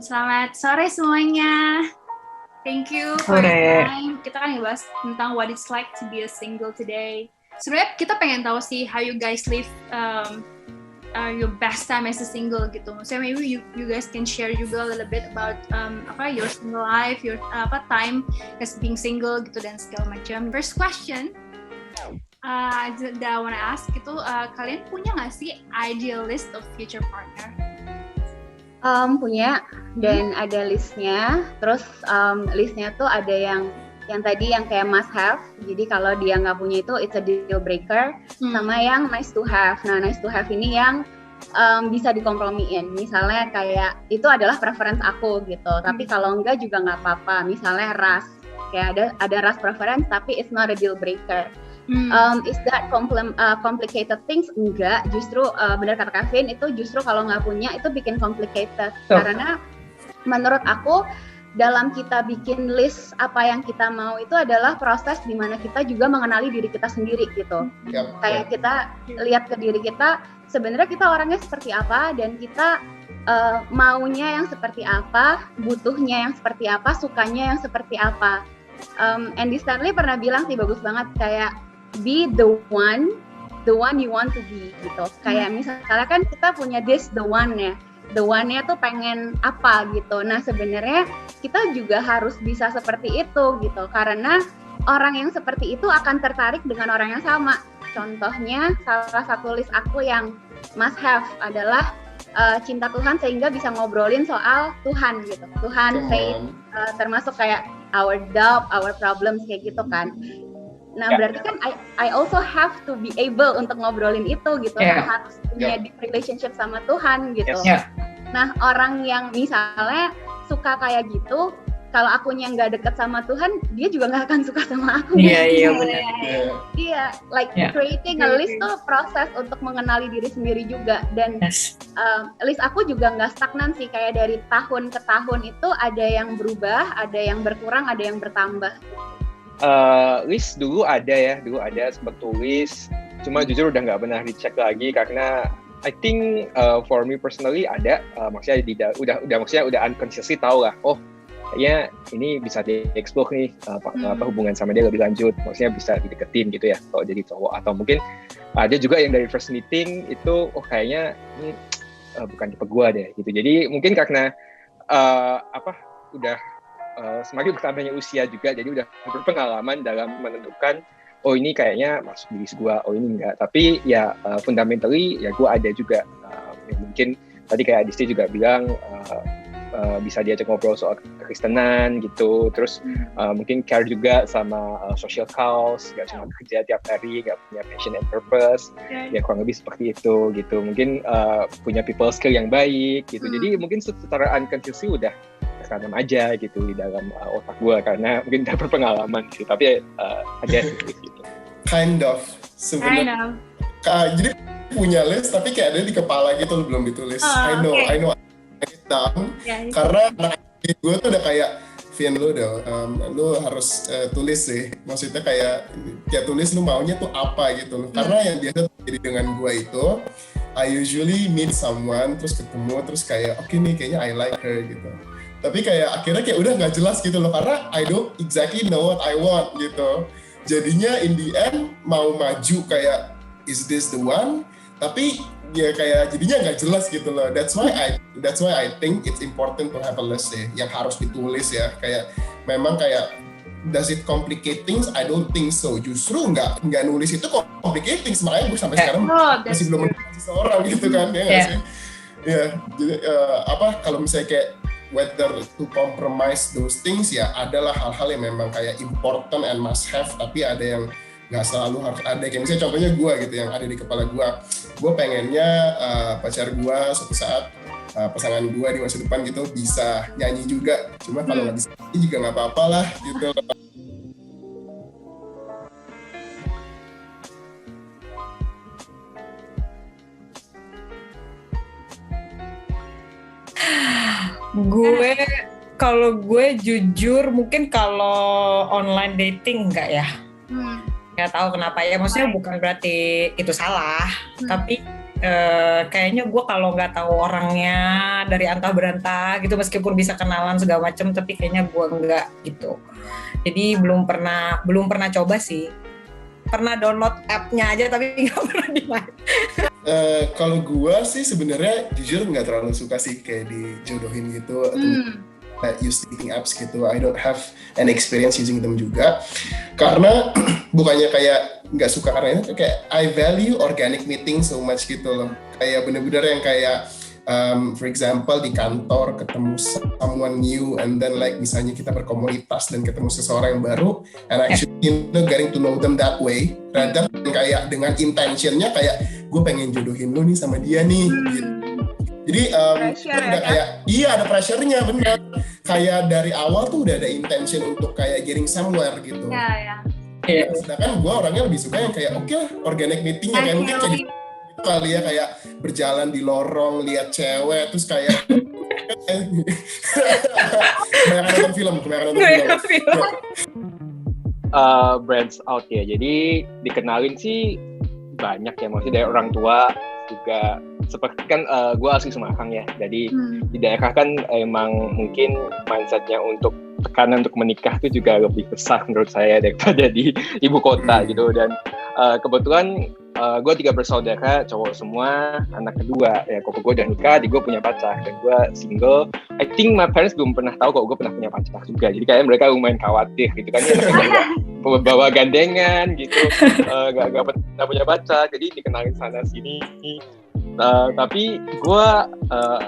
Selamat sore semuanya. Thank you for your time. Kita kan ngebahas tentang what it's like to be a single today. Sebenarnya kita pengen tahu sih how you guys live your best time as a single gitu. Maksudnya maybe you guys can share juga a little bit about your single life, your time as being single gitu dan segala macam. First question that I wanna ask itu kalian punya nggak sih ideal list of future partner? Punya dan ada listnya. Terus listnya tuh ada yang tadi yang kayak must have. Jadi kalau dia nggak punya itu it's a deal breaker. Sama yang nice to have. Nah nice to have ini yang bisa dikompromiin. Misalnya kayak itu adalah preference aku gitu. Tapi kalau enggak juga nggak apa-apa. Misalnya ras. Kayak ada ras preference tapi it's not a deal breaker. Is that complicated things? Enggak, justru benar kata Kevin, itu justru kalau nggak punya itu bikin complicated. Karena menurut aku dalam kita bikin list apa yang kita mau itu adalah proses di mana kita juga mengenali diri kita sendiri gitu. Kayak kita lihat ke diri kita, sebenarnya kita orangnya seperti apa dan kita maunya yang seperti apa, butuhnya yang seperti apa, sukanya yang seperti apa. Andy Stanley pernah bilang sih bagus banget kayak be the one you want to be gitu. Kayak misalnya kan kita punya the one-nya tuh pengen apa gitu. Nah sebenarnya kita juga harus bisa seperti itu gitu. Karena orang yang seperti itu akan tertarik dengan orang yang sama. Contohnya salah satu list aku yang must have adalah cinta Tuhan sehingga bisa ngobrolin soal Tuhan gitu. Tuhan, faith, termasuk kayak our doubt, our problems kayak gitu kan. Nah berarti kan I also have to be able untuk ngobrolin itu gitu. Harus punya deep relationship sama Tuhan gitu. Nah orang yang misalnya suka kayak gitu, kalau akunya nggak deket sama Tuhan, dia juga nggak akan suka sama aku. Iya benar. Iya, creating a list tuh proses untuk mengenali diri sendiri juga. Dan list aku juga nggak stagnan sih, kayak dari tahun ke tahun itu ada yang berubah, ada yang berkurang, ada yang bertambah. List dulu ada sempat tulis, cuma jujur udah nggak pernah dicek lagi karena I think for me personally ada, maksudnya udah unconsciously tahu lah, oh kayaknya ini bisa di-explore nih hubungan sama dia lebih lanjut, maksudnya bisa dideketin gitu ya kalau jadi cowok, atau mungkin ada juga yang dari first meeting itu kayaknya ini bukan tipe gue deh gitu. Jadi mungkin karena udah semakin bertambahnya usia juga, jadi udah berpengalaman dalam menentukan oh ini kayaknya masuk di list gue, oh ini enggak. Tapi ya fundamentally ya gue ada juga mungkin tadi kayak Adisti juga bilang bisa diajak ngobrol soal kekristenan gitu, terus mungkin care juga sama social cause, gak cuma kerja tiap hari, gak punya passion and purpose, ya kurang lebih seperti itu gitu. Mungkin punya people skill yang baik gitu. Jadi mungkin secara unconsciously udah tertanam aja gitu di dalam otak gue karena mungkin udah berpengalaman sih, tapi ada gitu. Kind of sebenarnya. Jadi punya list tapi kayak ada di kepala gitu belum ditulis. I know down karena anak gue tuh udah kayak Vin, lu harus tulis sih, maksudnya kayak tulis lu maunya tuh apa gitu. Karena yang biasa terjadi dengan gue itu I usually meet someone terus ketemu terus kayak oke nih kayaknya I like her gitu, tapi kayak akhirnya kayak udah nggak jelas gitu loh karena I don't exactly know what I want gitu. Jadinya in the end mau maju kayak is this the one, tapi ya kayak jadinya nggak jelas gitu loh. That's why I think it's important to have a list yang harus ditulis ya. Kayak memang kayak does it complicate things? I don't think so. Justru nggak nulis itu complicate things. Makanya gue sampai sekarang masih belum menemukan seseorang gitu kan ya nggak sih? Ya jadi kalau misalnya kayak whether to compromise those things ya adalah hal-hal yang memang kayak important and must have, tapi ada yang nggak selalu harus ada. Kayak misalnya contohnya gue gitu yang ada di kepala gue pengennya pacar gue suatu saat pasangan gue di masa depan gitu bisa nyanyi juga, cuma kalau nggak bisa nyanyi juga nggak apa-apa lah gitu. Kalau gue jujur mungkin kalau online dating enggak ya. Nggak tahu kenapa ya, maksudnya bukan berarti itu salah, tapi kayaknya gue kalau nggak tahu orangnya dari antah berantah gitu, meskipun bisa kenalan segala macam, tapi kayaknya gue nggak gitu. Jadi belum pernah coba sih. Pernah download app-nya aja tapi nggak pernah dimain. Kalau gue sih sebenarnya jujur nggak terlalu suka sih kayak dijodohin gitu atau use dating apps gitu. I don't have an experience using them juga karena bukannya kayak nggak suka karena itu, kayak I value organic meeting so much gitu loh. Kayak bener-bener yang kayak for example di kantor ketemu someone new and then like misalnya kita berkomunitas dan ketemu seseorang yang baru and actually getting to know them that way rather than kayak dengan intentionnya kayak gue pengen jodohin lu nih sama dia nih gitu. Jadi udah kayak ada pressure-nya bener. Kayak dari awal tuh udah ada intention untuk kayak getting somewhere gitu. Iya. Sedangkan gue orangnya lebih suka yang kayak oke, organic meeting ya kayak mungkin kayak gitu kali ya, kayak berjalan di lorong lihat cewek terus kayak kebanyakan nonton film. Brands out ya. Jadi dikenalin sih banyak ya, maksudnya dari orang tua juga. Seperti kan gue asli Semarang ya, jadi di daerah kan emang mungkin mindsetnya untuk tekanan untuk menikah itu juga lebih besar menurut saya daripada di ibu kota gitu. Dan kebetulan gue 3 bersaudara cowok semua, anak kedua ya koko gue udah nikah, gue punya pacar dan gue single. I think my parents belum pernah tahu kalau gue pernah punya pacar juga, jadi kayak mereka lumayan khawatir gitu kan ya, bawa gandengan gitu, gak punya pacar, jadi dikenalin sana sini. Tapi gue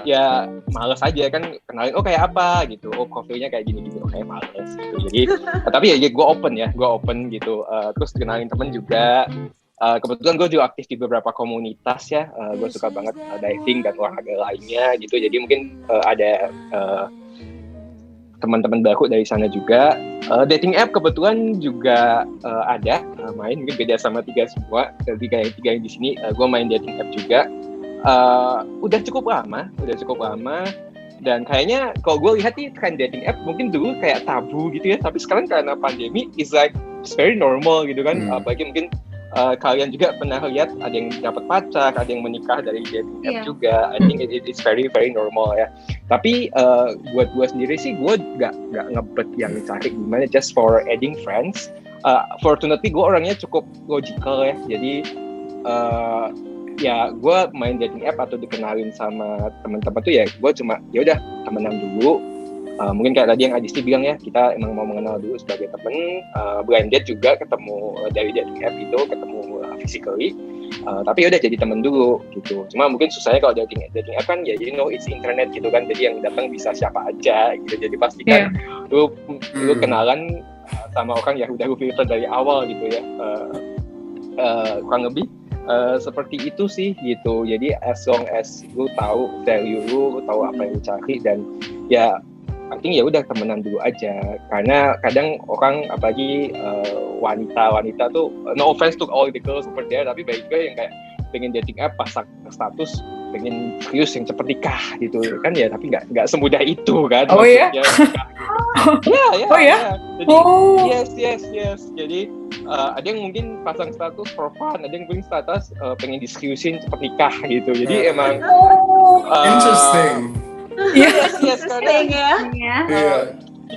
ya males aja kan kenalin, kayak apa gitu, profilnya kayak gini gitu, kayak males gitu. Jadi tapi ya gue open gitu. Terus kenalin temen juga. Kebetulan gue juga aktif di beberapa komunitas ya. Gue suka banget diving dan olahraga lainnya gitu. Jadi mungkin ada teman-teman baru dari sana juga. Dating app kebetulan juga ada main, mungkin beda sama tiga yang di sini. Gue main dating app juga. Udah cukup lama dan kayaknya kalau gue lihat nih tren dating app mungkin dulu kayak tabu gitu ya, tapi sekarang karena pandemi it's very normal gitu kan. Apalagi mungkin kalian juga pernah lihat ada yang dapat pacar, ada yang menikah dari dating app juga. I think it's very very normal ya. Tapi buat gue sendiri sih gue gak ngebet yang cari gimana just for adding friends. Fortunately gue orangnya cukup logical ya, jadi ya gue main dating app atau dikenalin sama teman-teman tuh ya gue cuma ya udah temenan dulu. Mungkin kayak tadi yang Adisti bilang ya, kita emang mau mengenal dulu sebagai temen. Blind date juga ketemu dari dating app itu, ketemu physically, tapi ya udah jadi temen dulu gitu. Cuma mungkin susahnya kalau dating app kan ya it's internet gitu kan, jadi yang datang bisa siapa aja gitu. Jadi pastikan lu kenalan sama orang yang udah lu filter dari awal gitu ya. Kurang lebih seperti itu sih gitu. Jadi as long as lu tahu value lu tahu apa yang lu cari, dan ya I think ya udah temenan dulu aja. Karena kadang orang apalagi wanita tuh, no offense to all the girls over there, tapi banyak juga yang kayak pengen dating app pasang status pengen serius yang cepet nikah gitu kan ya, tapi nggak semudah itu kan. Oh ya? Jadi yes. Jadi ada yang mungkin pasang status for fun, ada yang bikin status pengen diseriusin cepet nikah gitu. Jadi emang interesting. Yes, karena ya.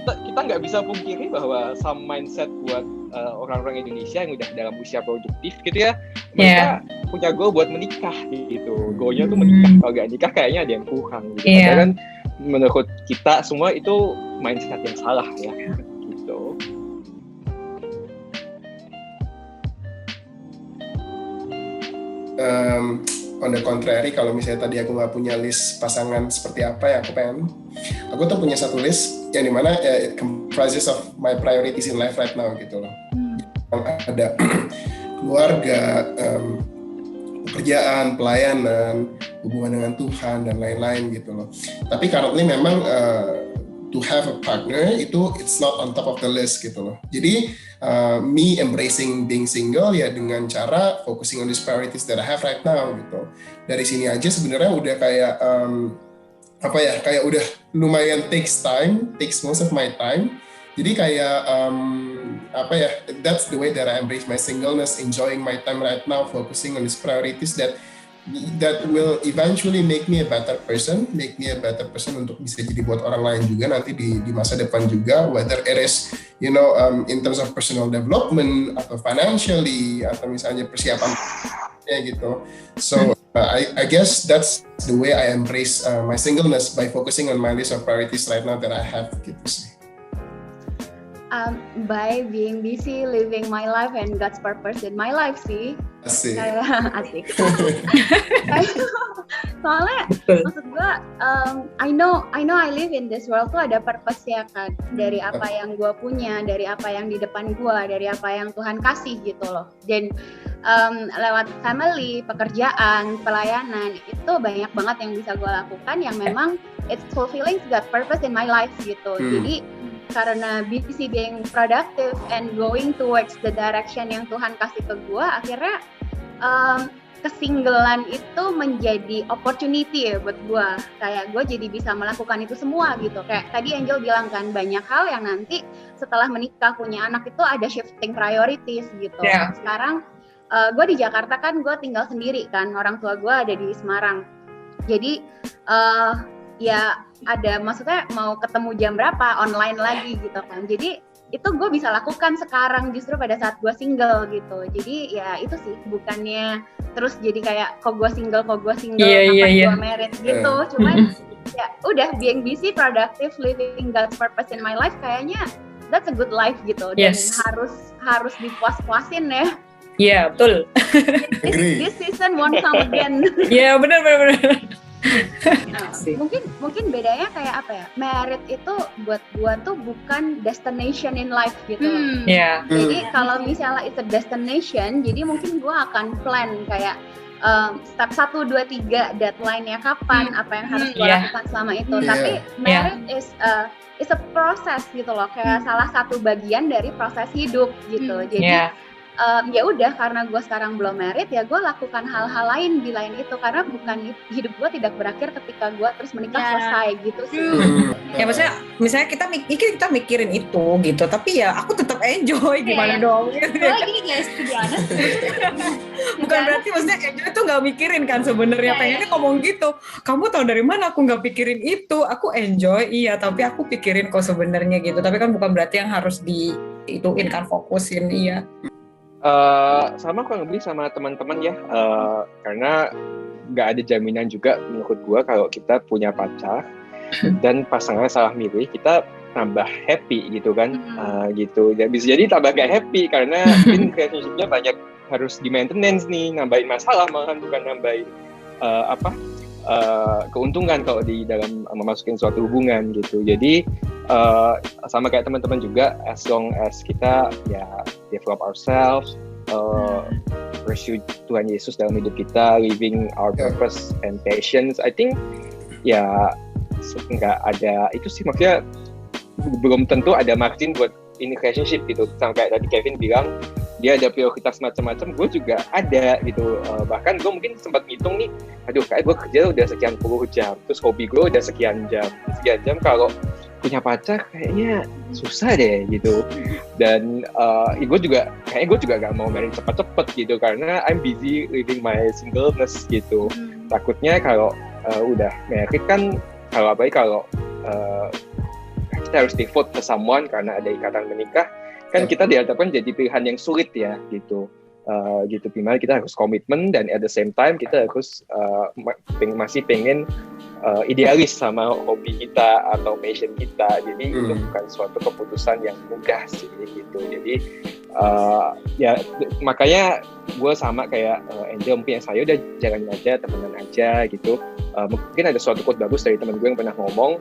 Kita nggak bisa pungkiri bahwa some mindset buat orang-orang Indonesia yang udah dalam usia produktif gitu ya, mereka punya goal buat menikah gitu. Goalnya tuh menikah, kalau nggak nikah kayaknya ada yang kurang gitu. Padahal kan menurut kita semua itu mindset yang salah ya gitu. On the contrary, kalau misalnya tadi aku nggak punya list pasangan seperti apa yang aku pengen, aku tuh punya satu list yang dimana it comprises of my priorities in life right now gitu loh. Ada keluarga, pekerjaan, pelayanan, hubungan dengan Tuhan dan lain-lain gitu loh. Tapi currently memang to have a partner itu it's not on top of the list gitu loh. Jadi me embracing being single ya dengan cara focusing on these priorities that I have right now gitu. Dari sini aja sebenarnya udah kayak kayak udah lumayan takes most of my time. Jadi kayak that's the way that I embrace my singleness, enjoying my time right now, focusing on these priorities that that will eventually make me a better person untuk bisa jadi buat orang lain juga nanti di masa depan juga, whether it is in terms of personal development atau financially atau misalnya persiapan gitu. So I guess that's the way I embrace my singleness by focusing on my list of priorities right now that I have gitu sih. By being busy living my life and God's purpose in my life sih. Asik. Soalnya maksud gue, I know I live in this world tuh ada purpose ya kan, dari apa yang gue punya, dari apa yang di depan gue, dari apa yang Tuhan kasih gitu loh. Dan lewat family, pekerjaan, pelayanan itu banyak banget yang bisa gue lakukan yang memang it's fulfilling God's purpose in my life gitu. Jadi karena busy being productive and going towards the direction yang Tuhan kasih ke gue, akhirnya kesinggelan itu menjadi opportunity ya buat gue. Kayak gue jadi bisa melakukan itu semua gitu. Kayak tadi Angel bilang kan, banyak hal yang nanti setelah menikah punya anak itu ada shifting priorities gitu. Yeah. Sekarang gue di Jakarta kan, gue tinggal sendiri kan, orang tua gue ada di Semarang. Jadi ya ada, maksudnya mau ketemu jam berapa online lagi gitu kan. Jadi itu gue bisa lakukan sekarang justru pada saat gue single gitu. Jadi ya itu sih, bukannya terus jadi kayak kok gue single gue married gitu. Cuman ya udah, being busy, productive, living God's purpose in my life, kayaknya that's a good life gitu. Dan harus dipuas-puasin ya. Iya, betul. This season won't come again. Iya, benar. Mungkin bedanya kayak apa ya? Merit itu buat gua tuh bukan destination in life gitu. Jadi kalau misalnya it's a destination, jadi mungkin gua akan plan kayak step 1, 2, 3 deadline-nya kapan, apa yang harus gua lakukan selama itu. Tapi merit is a process gitu loh, kayak salah satu bagian dari proses hidup gitu. Jadi ya udah, karena gue sekarang belum married, ya gue lakukan hal-hal lain di lain itu, karena bukan hidup gue tidak berakhir ketika gue terus menikah selesai gitu sih. Ya misalnya kita mikirin itu gitu, tapi ya aku tetap enjoy, gimana dong? Gini guys, to be honest. Bukan berarti maksudnya enjoy itu nggak mikirin kan sebenarnya. Pengennya ngomong gitu, kamu tahu dari mana aku nggak pikirin itu? Aku enjoy, iya, tapi aku pikirin kok sebenarnya gitu. Tapi kan bukan berarti yang harus ituin kan, fokusin, iya. Sama kurang lebih sama teman-teman ya, karena nggak ada jaminan juga menurut gue kalau kita punya pacar dan pasangannya salah milih, kita tambah happy gitu kan, gitu. Ya, bisa jadi tambah gak happy karena mungkin relationship-nya banyak harus di maintenance nih, nambahin masalah malahan, bukan nambahin keuntungan kalau di dalam memasukin suatu hubungan gitu. Jadi sama kayak teman-teman juga, as long as kita ya develop ourselves, pursue Tuhan Yesus dalam hidup kita, living our purpose and passions, I think ya nggak ada itu sih, maksudnya belum tentu ada margin buat in relationship gitu. Sama kayak tadi Kevin bilang, dia ada prioritas macam-macam, gue juga ada gitu. Bahkan gue mungkin sempat ngitung nih, aduh kayak gue kerja udah sekian puluh jam, terus hobi gue udah sekian jam kalau punya pacar kayaknya susah deh gitu. Dan gue juga gak mau married cepet-cepet gitu, karena I'm busy living my singleness gitu. Takutnya kalau udah married kan, kalau kita harus devote ke someone karena ada ikatan menikah, kan kita dihadapkan jadi pilihan yang sulit ya gitu. Gitu, dimana kita harus komitmen dan at the same time kita harus masih pengen idealis sama hobi kita atau passion kita. Jadi itu bukan suatu keputusan yang mudah sih gitu. Jadi ya makanya gue sama kayak Angel, mungkin saya udah jalanin aja, temenan aja gitu. Mungkin ada suatu quote bagus dari teman gue yang pernah ngomong,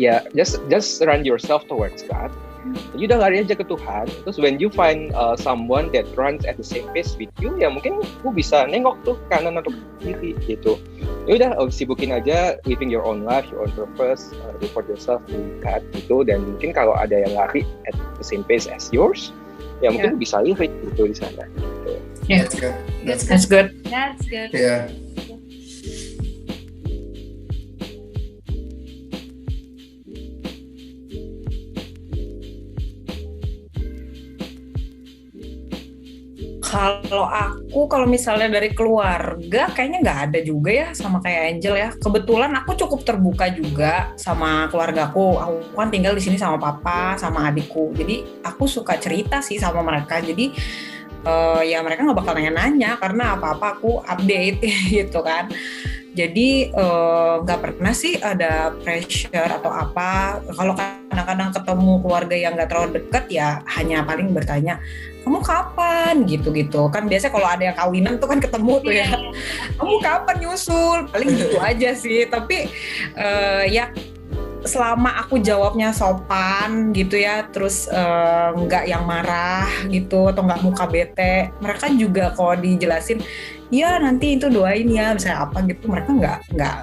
ya just run yourself towards God. Jadi udah lari aja ke Tuhan. Terus when you find someone that runs at the same pace with you, ya mungkin lu bisa nengok tuh kanan atau kiri gitu. Ya udah sibukin aja living your own life, your own purpose, devote yourself to God gitu. Dan mungkin kalau ada yang lari at the same pace as yours, ya mungkin bisa live gitu di sana. Gitu. Yeah. That's good. Yeah. Kalau misalnya dari keluarga kayaknya nggak ada juga ya sama kayak Angel ya. Kebetulan aku cukup terbuka juga sama keluargaku. Aku kan tinggal di sini sama papa, sama adikku. Jadi aku suka cerita sih sama mereka. Jadi ya mereka nggak bakal nanya-nanya karena apa-apa aku update gitu kan. Jadi nggak pernah sih ada pressure atau apa. Kalau kadang-kadang ketemu keluarga yang nggak terlalu dekat ya hanya paling bertanya, kamu kapan gitu-gitu kan, biasanya kalau ada yang kawinan tuh kan ketemu tuh ya, kamu kapan nyusul, paling gitu aja sih. Tapi ya selama aku jawabnya sopan gitu ya, terus nggak yang marah gitu atau nggak muka bete, mereka juga kalau dijelasin ya nanti itu doain ya misalnya apa gitu, mereka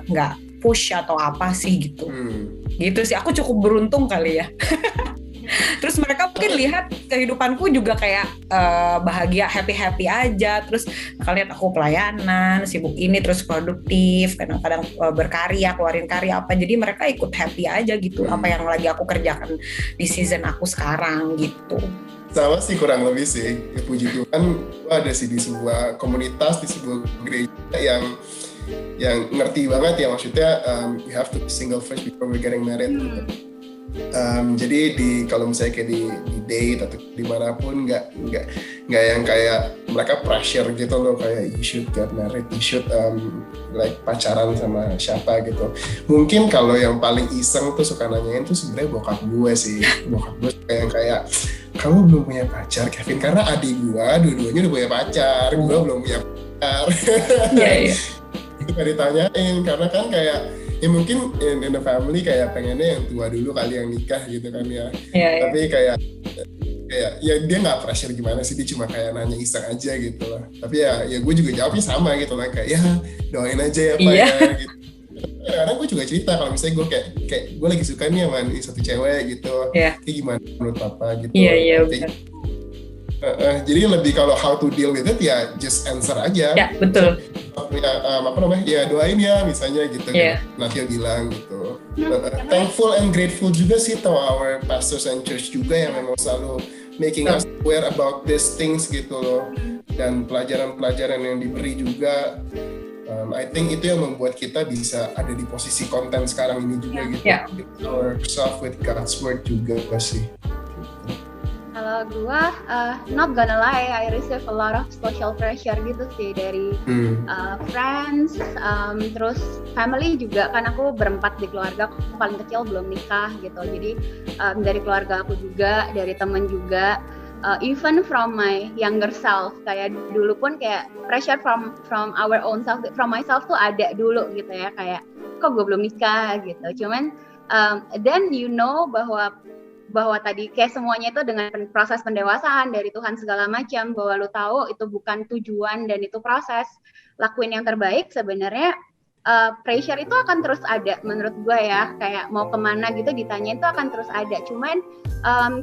nggak push atau apa sih gitu. Gitu sih, aku cukup beruntung kali ya. Terus mereka mungkin lihat kehidupanku juga kayak bahagia, happy aja. Terus kalian aku pelayanan, sibuk ini, terus produktif, kadang-kadang berkarya, keluarin karya apa. Jadi mereka ikut happy aja gitu, apa yang lagi aku kerjakan di season aku sekarang gitu. Sama sih, kurang lebih sih. Ya, puji Tuhan, gue ada sih di sebuah komunitas, di sebuah gereja yang ngerti banget ya, maksudnya you have to be single first before we're getting married. Jadi kalau misalnya kayak di date atau dimanapun nggak yang kayak mereka pressure gitu loh, kayak you should get married, you should like pacaran sama siapa gitu. Mungkin kalau yang paling iseng tuh suka nanyain tuh sebenarnya bokap gue sih. Bokap gue yang kayak, kamu belum punya pacar Kevin, karena adik gue dua-duanya udah punya pacar, gue belum punya pacar. Iya. Itu ditanyain karena kan kayak ya mungkin in the family kayak pengennya yang tua dulu kali yang nikah gitu kan ya. Tapi kayak ya dia nggak pressure gimana sih, dia cuma kayak nanya iseng aja gitu lah. Tapi ya gue juga jawabnya sama gitu lah, kayak ya doain aja ya Pak ya gitu. Kadang gue juga cerita kalau misalnya gue kayak gue lagi suka nih sama satu cewek gitu, kayak gimana menurut Papa gitu. Iya. Jadi lebih kalau how to deal with it ya just answer aja. Ya betul. Ya doain ya misalnya gitu. Nanti bilang gitu. Thankful and grateful juga sih to our pastors and church juga yang memang selalu making us aware about these things gitu loh. Dan pelajaran-pelajaran yang diberi juga. I think itu yang membuat kita bisa ada di posisi konten sekarang ini juga gitu. Ourselves with God's word juga sih. Kalau gue, not gonna lie, I receive a lot of social pressure gitu sih dari friends, terus family juga, kan aku berempat di keluarga, aku paling kecil belum nikah gitu, jadi dari keluarga aku juga, dari temen juga, even from my younger self, kayak dulu pun kayak pressure from our own self, from myself tuh ada dulu gitu ya, kayak kok gue belum nikah gitu, cuman then you know bahwa tadi kayak semuanya itu dengan proses pendewasaan dari Tuhan segala macam, bahwa lu tahu itu bukan tujuan dan itu proses, lakuin yang terbaik. Sebenarnya pressure itu akan terus ada menurut gue ya, kayak mau kemana gitu ditanya itu akan terus ada, cuman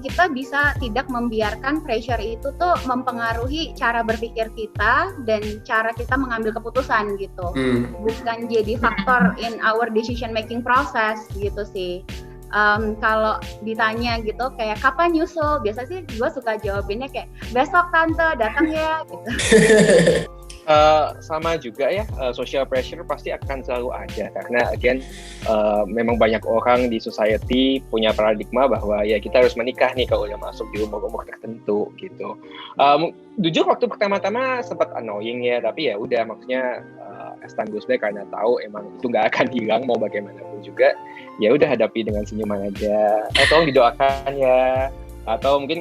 kita bisa tidak membiarkan pressure itu tuh mempengaruhi cara berpikir kita dan cara kita mengambil keputusan gitu, bukan jadi faktor in our decision making process gitu sih. Kalau ditanya gitu kayak kapan nyusul, biasa sih gue suka jawabinnya kayak besok tante datang ya gitu. Sama juga ya, social pressure pasti akan selalu ada karena again memang banyak orang di society punya paradigma bahwa ya kita harus menikah nih kalau udah masuk di umur-umur tertentu gitu. Jujur waktu pertama-tama sempat annoying ya, tapi ya udah, maksudnya as time goes by karena tahu emang itu nggak akan hilang mau bagaimanapun juga, ya udah hadapi dengan senyuman aja. Tolong didoakan ya. Atau mungkin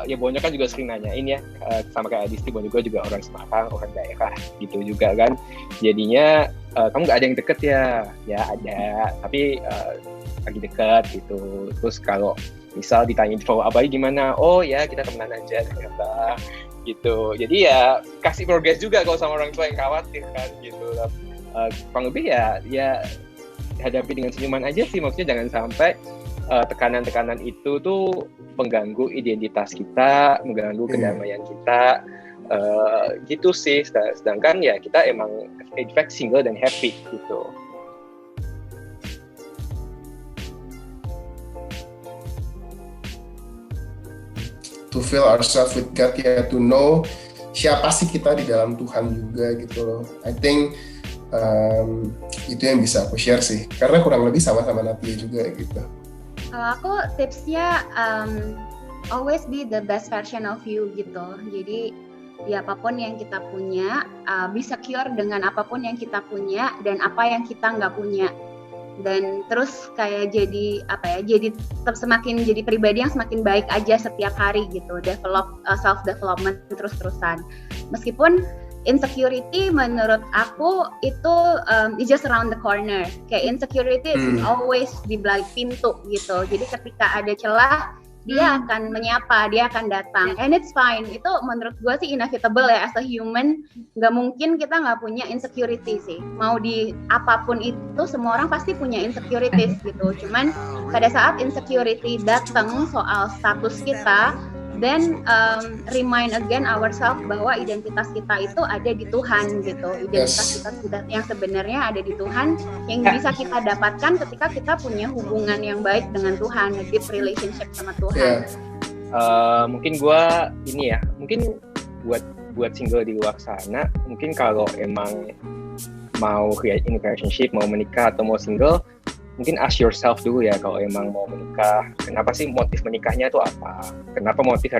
ya Bonyo kan juga sering nanyain ya, sama kayak Adisti, Bonyo juga orang Semarang, orang daerah gitu juga kan. Jadinya kamu nggak ada yang deket ya ada, tapi lagi deket gitu. Terus kalau misal ditanya info apa gimana, oh ya kita temenan aja ternyata gitu. Jadi ya kasih progres juga kalau sama orang tua yang khawatir kan gitu. Kurang lebih ya hadapi dengan senyuman aja sih, maksudnya jangan sampai tekanan-tekanan itu tuh mengganggu identitas kita, mengganggu kedamaian kita, gitu sih. Sedangkan ya kita emang in fact single dan happy gitu. To fill ourselves with God, ya, to know siapa sih kita di dalam Tuhan juga gitu loh. I think itu yang bisa aku share sih, karena kurang lebih sama-sama Natia juga gitu. Kalau aku tipsnya always be the best version of you gitu. Jadi di apapun yang kita punya, be secure dengan apapun yang kita punya dan apa yang kita nggak punya. Dan terus kayak jadi tetap semakin jadi pribadi yang semakin baik aja setiap hari gitu, self development terus-terusan. Meskipun insecurity menurut aku itu is just around the corner. Kayak insecurity is always di balik pintu gitu. Jadi ketika ada celah dia akan menyapa, dia akan datang, and it's fine. Itu menurut gue sih inevitable ya, as a human, nggak mungkin kita nggak punya insecurity sih. Mau di apapun itu, semua orang pasti punya insecurities gitu. Cuman pada saat insecurity datang soal status kita, then remind again ourselves bahwa identitas kita itu ada di Tuhan gitu. Identitas kita yang sebenarnya ada di Tuhan, yang bisa kita dapatkan ketika kita punya hubungan yang baik dengan Tuhan, deep relationship sama Tuhan. Mungkin gue ini ya, mungkin buat single di luar sana, mungkin kalau emang mau create relationship, mau menikah atau mau single, mungkin ask yourself dulu ya, kalau emang mau menikah, kenapa sih motif menikahnya itu apa? Kenapa motif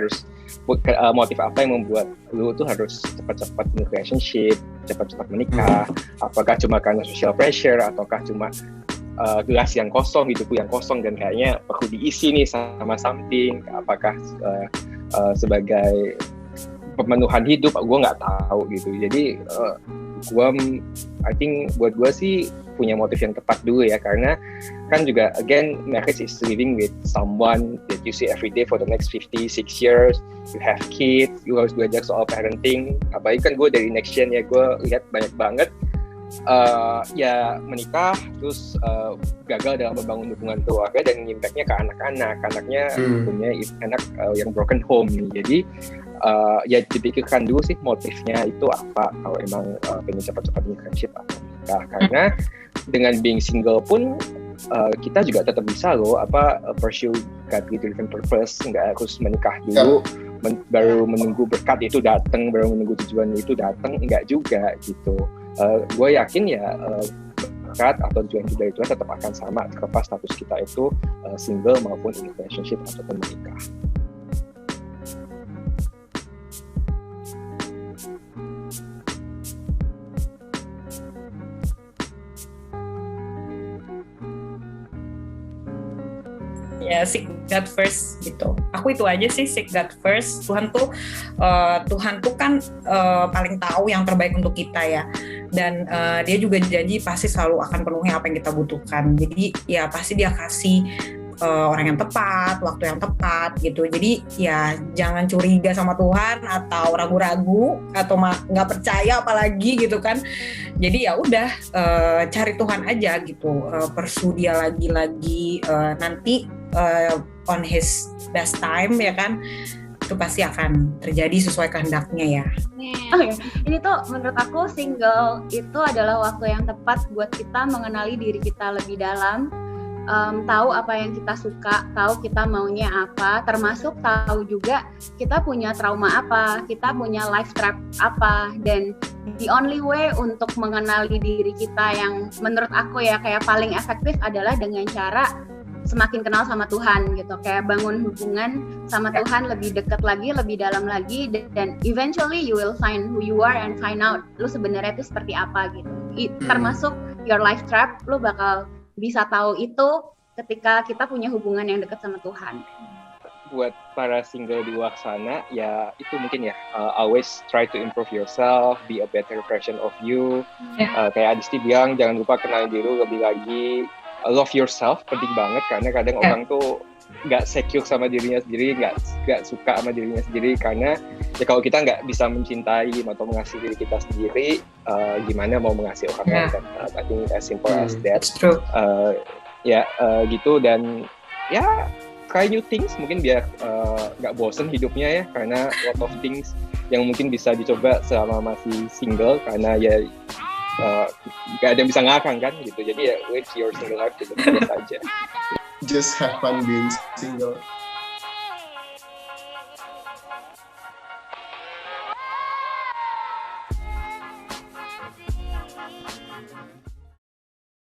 apa yang membuat lu tuh harus cepat-cepat relationship, cepat-cepat menikah? Apakah cuma karena social pressure, ataukah cuma gelas yang kosong, hidupku yang kosong dan kayaknya perlu diisi nih sama something? Apakah sebagai pemenuhan hidup? Gue nggak tahu gitu. Jadi I think buat gue sih punya motif yang tepat dulu ya, karena kan juga again marriage is living with someone that you see every day for the next 56 years. You have kids, you harus belajar soal parenting. Apalagi kan gue dari next gen ya, gue lihat banyak banget ya menikah terus gagal dalam membangun hubungan keluarga dan impact-nya ke anaknya punya anak yang broken home nih. Jadi ya dipikirkan dulu sih motifnya itu apa, kalau emang pengen cepat-cepat relationship atau menikah. Karena dengan being single pun kita juga tetap bisa loh pursue God-given purpose, nggak harus menikah dulu baru menunggu berkat itu datang, baru menunggu tujuan itu datang, enggak juga gitu. Gue yakin ya berkat atau tujuan kita itu tetap akan sama terlepas status kita itu single maupun in relationship ataupun menikah. Ya, seek God first gitu. Aku itu aja sih, seek God first. Tuhan tuh kan paling tahu yang terbaik untuk kita ya. Dan dia juga janji pasti selalu akan penuhi apa yang kita butuhkan. Jadi ya pasti dia kasih orang yang tepat, waktu yang tepat gitu. Jadi ya jangan curiga sama Tuhan atau ragu-ragu atau nggak percaya apalagi gitu kan. Jadi ya udah cari Tuhan aja gitu, pursue dia lagi nanti on his best time ya kan, itu pasti akan terjadi sesuai kehendaknya ya. Ini tuh menurut aku single itu adalah waktu yang tepat buat kita mengenali diri kita lebih dalam, tahu apa yang kita suka, tahu kita maunya apa, termasuk tahu juga kita punya trauma apa, kita punya life trap apa. Dan the only way untuk mengenali diri kita yang menurut aku ya kayak paling efektif adalah dengan cara semakin kenal sama Tuhan gitu, kayak bangun hubungan sama Tuhan lebih dekat lagi, lebih dalam lagi, dan eventually you will find who you are and find out lu sebenarnya itu seperti apa gitu. Termasuk your life trap, lu bakal bisa tahu itu ketika kita punya hubungan yang dekat sama Tuhan. Buat para single di luar sana ya itu mungkin ya always try to improve yourself, be a better version of you. Kayak Adisti bilang, jangan lupa kenalin diri lebih lagi. Love yourself penting banget, karena kadang orang tuh nggak secure sama dirinya sendiri, nggak suka sama dirinya sendiri, karena ya kalau kita nggak bisa mencintai atau mengasihi diri kita sendiri, gimana mau mengasihi orang lain kan? I think as simple as that. Gitu. Dan ya try new things mungkin biar nggak bosen hidupnya ya, karena lot of things yang mungkin bisa dicoba selama masih single, karena ya gak ada yang bisa ngakang kan gitu. Jadi ya live your single life gitu biasa aja. Just have fun being single.